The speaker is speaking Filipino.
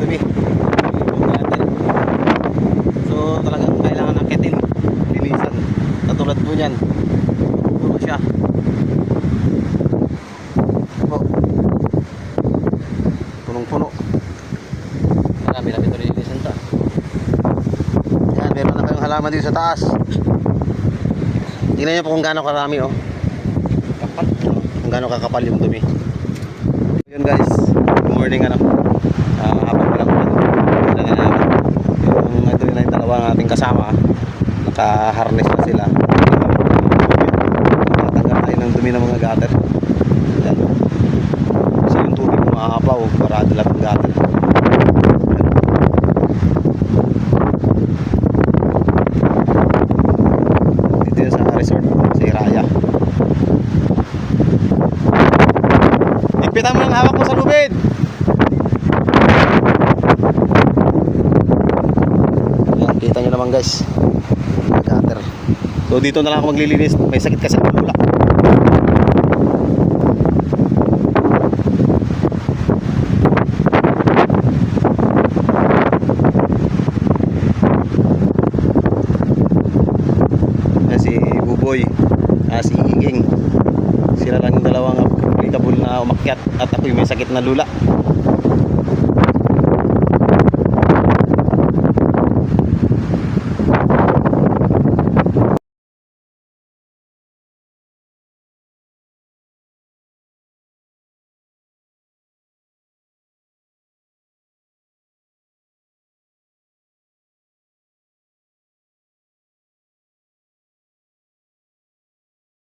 dumi. So talagang kailangan ng kettle, linisan. Katulad po niyan, puno siya. Oh. Punong-puno. Marami-rami ito linisan to. Yan, meron na kayong halaman dito sa taas. Tingnan niyo po kung gaano karami, oh. Kapal. Kung gaano kakapal yung dumi. Yun guys, good morning ano. Habang wala ko na namin. Yung nandun na yung dalawang ating kasama, naka-harness na sila. Nakatanggal tayo ng dumi ng mga gutter. Yan. So yung tubig umaapaw, parado lang ng gutter. Dito yun sa resort, sa Iraya. Higpitan mo ang hawak mo sa lubid. Yan, kita nyo naman guys, gutter. So dito na lang ako maglilinis. May sakit kasi ang lula. Si Buboy, si Iging, sila lang yung dalawang applicable na umakyat at ako yung may sakit na lula.